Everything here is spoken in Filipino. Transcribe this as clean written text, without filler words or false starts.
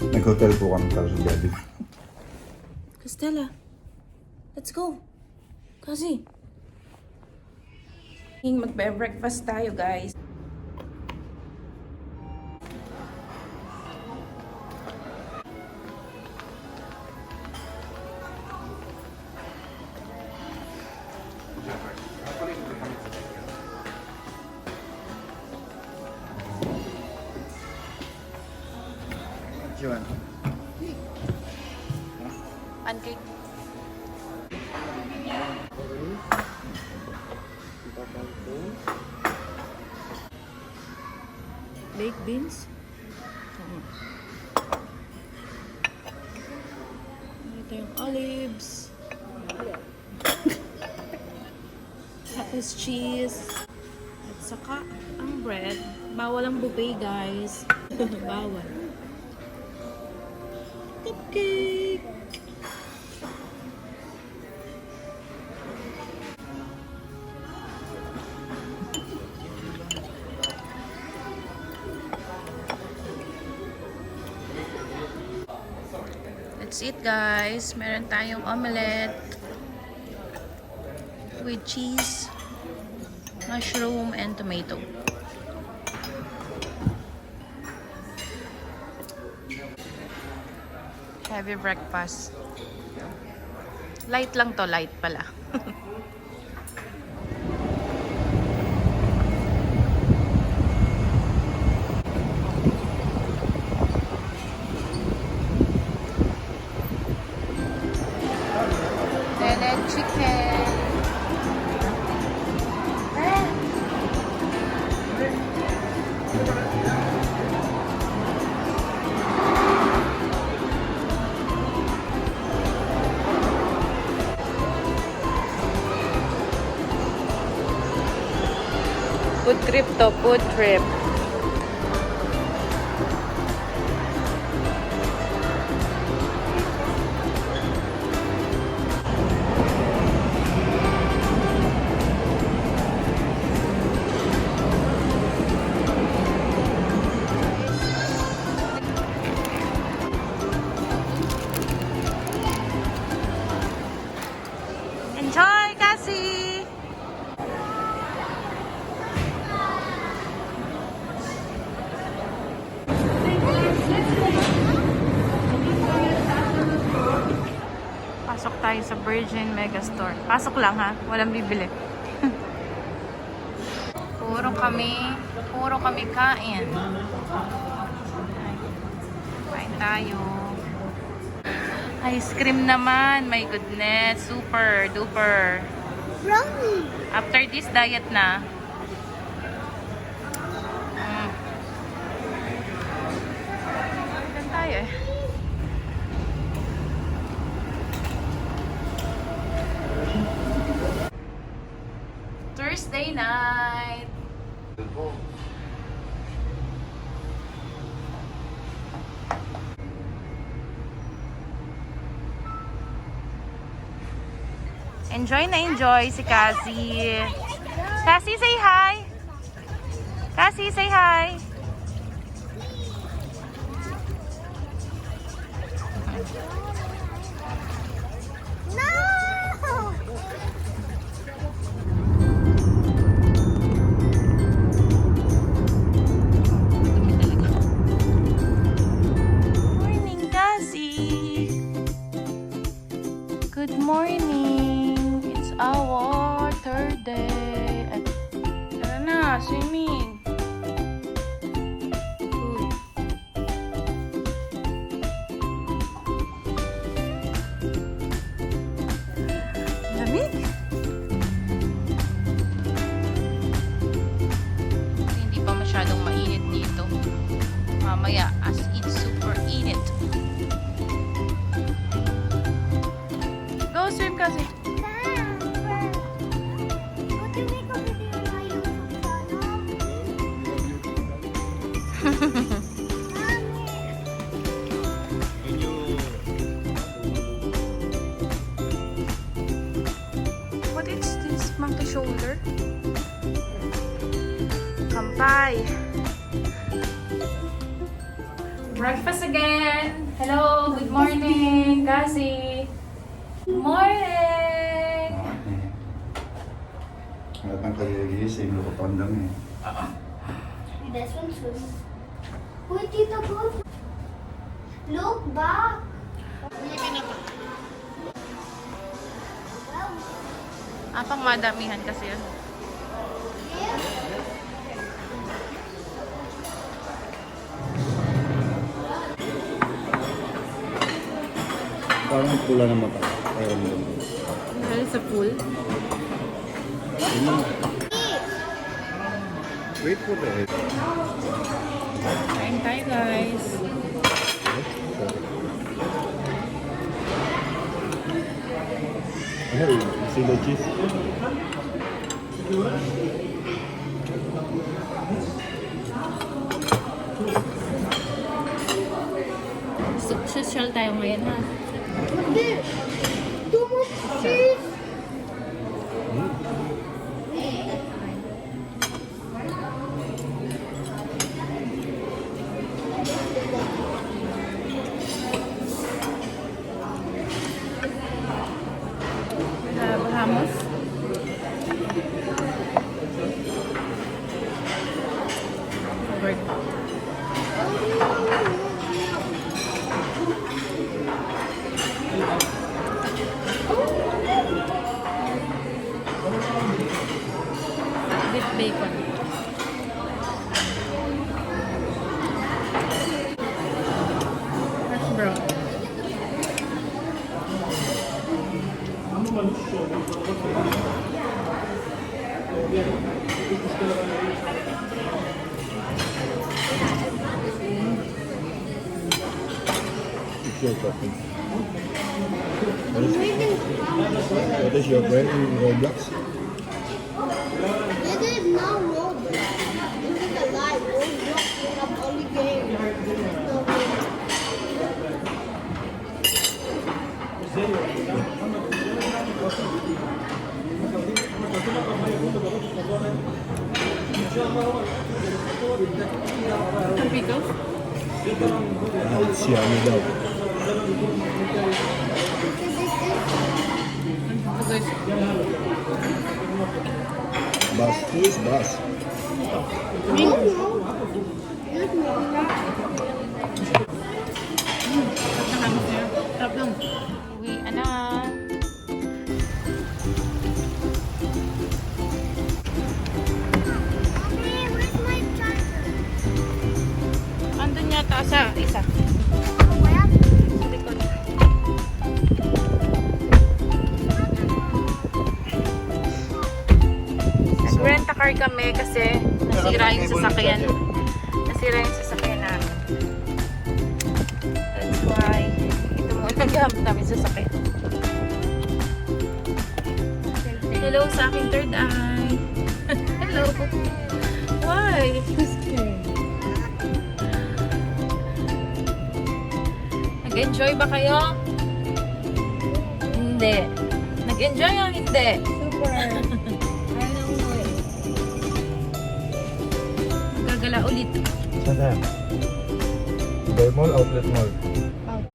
Nag-hotel po kami para sa daddy. Castella, let's go. Kasi. Magbe-breakfast tayo, guys. Juan. Pancake. Baked beans. Ito yung olives. Tapos cheese. At saka ang bread. Bawal ang buffet, guys. Bawal. Cupcake. That's it, guys. Meron tayong omelette with cheese, mushroom, and tomato. Heavy breakfast. Light lang to, light pala. Then chicken. Food trip to, food trip. Enjoy, Cassie! Pasok tayo sa Virgin Megastore. Pasok lang, ha? Walang bibili. Puro kami kain. Kain tayo. Ice cream naman. My goodness. Super duper. Brownie. After this, diet na. Kain tayo eh. Thursday night. Enjoy na enjoy si Cassie. Cassie, say hi. Cassie, say hi. No! Morning, Cassie. Good morning. It's our third day. Tara na, swimming. Uy. Lamig. Hindi pa masyadong mainit dito. Mamaya, as it's super init. Go swim kasi. What do you make of it in my What is this? Monkey shoulder? Kampay. Breakfast again! Hello! Good morning! Kasi! Good morning! Lahat ng kagigising, lukot ang dami. This one's good. Wait, Tita, good. Look back. Pang madamihan kasi yun. Parang pula na mata. Ayaw mo. Dahil sa pool. Wait for the head. Kain tayo guys. Hey, see the cheese? Social tayo ngayon ha. Hindi. Too much cheese. Bahamos. Beef bacon. Hash brown. It's your coffee. What is your friend in Roblox? This is not Roblox. This is a lie. Roblox is not only game. No game. Pickles? It's yummy daw. Bus. Who is bus? No, no. This is Sarap lang. Uwi na. Mommy, where's my charger? Andun yata sa isa. Where? Sa likod. Nag-rent-a-car kami kasi nasira yung sasakyan. Nasira yung sasakyan namin. That's why ito muna gamit namin sasakyan. Hello sa aking third eye. Hello. Why? Nag-enjoy ba kayo? Hindi. Nag-enjoy o hindi? Super. Gagala ulit. Saan tayo? Toy Mall, Outlet Mall.